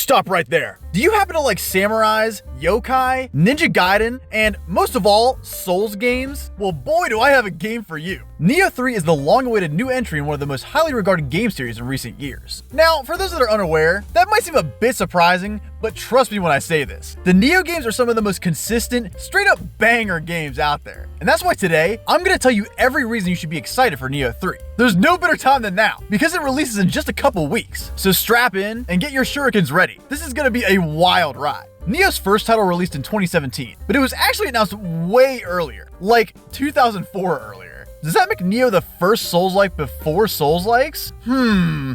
stop right there. Do you happen to like samurais, yokai, Ninja Gaiden, and most of all, Souls games? Well, boy, do I have a game for you. Nioh 3 is the long-awaited new entry in one of the most highly regarded game series in recent years. Now, for those that are unaware, that might seem a bit surprising, but trust me when I say this. The Nioh games are some of the most consistent, straight-up banger games out there. And that's why today, I'm going to tell you every reason you should be excited for Nioh 3. There's no better time than now, because it releases in just a couple weeks. So strap in and get your shurikens ready. This is going to be a wild ride. Nioh's first title released in 2017, but it was actually announced way earlier, like 2004 earlier. Does that make Nioh the first Souls-like before Souls-likes?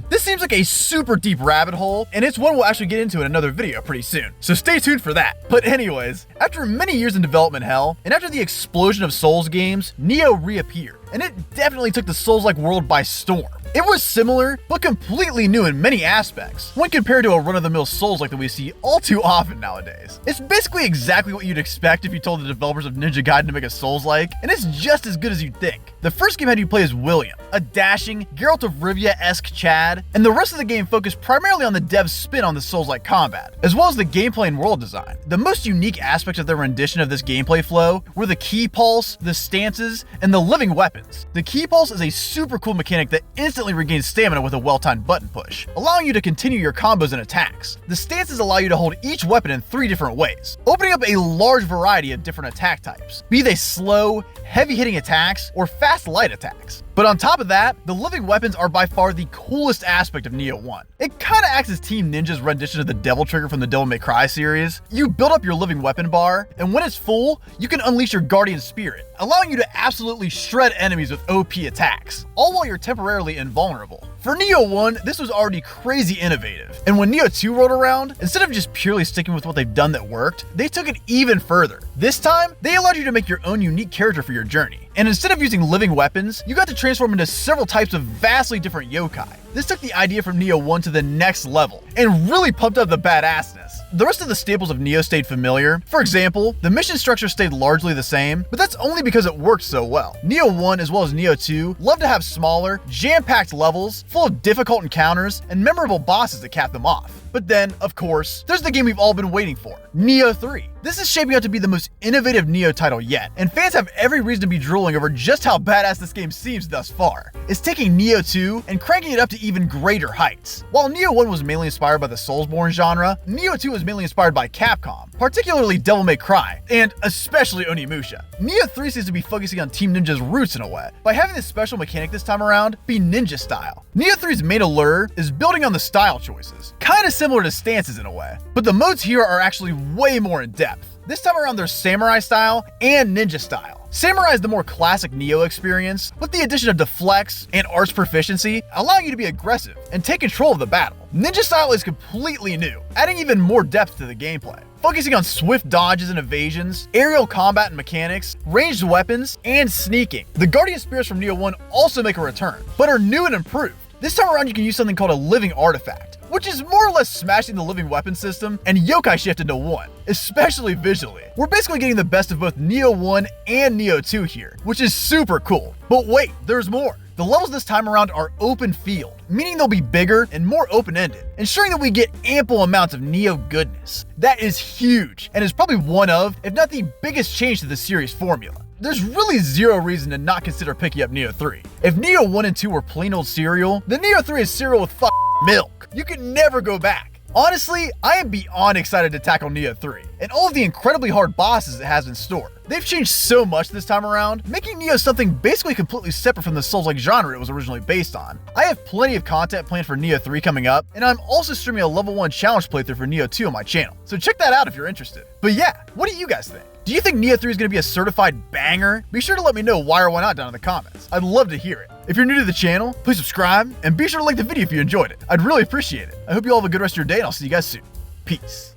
This seems like a super deep rabbit hole, and it's one we'll actually get into in another video pretty soon, so stay tuned for that. But anyways, after many years in development hell, and after the explosion of Souls games, Nioh reappeared, and it definitely took the Souls-like world by storm. It was similar, but completely new in many aspects, when compared to a run-of-the-mill Souls-like that we see all too often nowadays. It's basically exactly what you'd expect if you told the developers of Ninja Gaiden to make a Souls-like, and it's just as good as you'd think. The first game had you play as William, a dashing, Geralt of Rivia-esque Chad, and the rest of the game focused primarily on the dev's spin on the Souls-like combat, as well as the gameplay and world design. The most unique aspects of their rendition of this gameplay flow were the key pulse, the stances, and the living weapons. The key pulse is a super cool mechanic that instantly regains stamina with a well-timed button push, allowing you to continue your combos and attacks. The stances allow you to hold each weapon in 3 different ways, opening up a large variety of different attack types, be they slow, heavy-hitting attacks, or fast light attacks. But on top of that, the living weapons are by far the coolest aspect of Nioh 1. It kinda acts as Team Ninja's rendition of the Devil Trigger from the Devil May Cry series. You build up your living weapon bar, and when it's full, you can unleash your Guardian Spirit, allowing you to absolutely shred enemies with OP attacks, all while you're temporarily invulnerable. For Nioh 1, this was already crazy innovative, and when Nioh 2 rolled around, instead of just purely sticking with what they've done that worked, they took it even further. This time, they allowed you to make your own unique character for your journey. And instead of using living weapons, you got to transform into several types of vastly different yokai. This took the idea from Nioh 1 to the next level, and really pumped up the badassness. The rest of the staples of Nioh stayed familiar. For example, the mission structure stayed largely the same, but that's only because it worked so well. Nioh 1 as well as Nioh 2 love to have smaller, jam-packed levels, full of difficult encounters, and memorable bosses that cap them off. But then, of course, there's the game we've all been waiting for, Nioh 3. This is shaping out to be the most innovative Nioh title yet, and fans have every reason to be drooling over just how badass this game seems thus far. It's taking Nioh 2 and cranking it up to even greater heights. While Nioh 1 was mainly inspired by the Soulsborne genre, Nioh 2 was mainly inspired by Capcom, particularly Devil May Cry, and especially Onimusha. Nioh 3 seems to be focusing on Team Ninja's roots in a way, by having this special mechanic this time around be ninja style. Nioh 3's main allure is building on the style choices, kinda similar to stances in a way, but the modes here are actually way more in depth. This time around there's Samurai style and Ninja style. Samurai is the more classic Nioh experience, with the addition of deflects and arts proficiency, allowing you to be aggressive and take control of the battle. Ninja style is completely new, adding even more depth to the gameplay, focusing on swift dodges and evasions, aerial combat and mechanics, ranged weapons, and sneaking. The Guardian Spirits from Nioh 1 also make a return, but are new and improved. This time around you can use something called a living artifact, which is more or less smashing the living weapon system and yokai shift into one, especially visually. We're basically getting the best of both Nioh 1 and Nioh 2 here, which is super cool. But wait, there's more. The levels this time around are open field, meaning they'll be bigger and more open-ended, ensuring that we get ample amounts of Nioh goodness. That is huge, and is probably one of, if not the biggest change to the series formula. There's really zero reason to not consider picking up Nioh 3. If Nioh 1 and 2 were plain old cereal, then Nioh 3 is cereal with milk. You can never go back. Honestly, I am beyond excited to tackle Nioh 3, and all of the incredibly hard bosses it has in store. They've changed so much this time around, making Nioh something basically completely separate from the Souls-like genre it was originally based on. I have plenty of content planned for Nioh 3 coming up, and I'm also streaming a level 1 challenge playthrough for Nioh 2 on my channel, so check that out if you're interested. But yeah, what do you guys think? Do you think Nioh 3 is going to be a certified banger? Be sure to let me know why or why not down in the comments. I'd love to hear it. If you're new to the channel, please subscribe, and be sure to like the video if you enjoyed it. I'd really appreciate it. I hope you all have a good rest of your day, and I'll see you guys soon. Peace.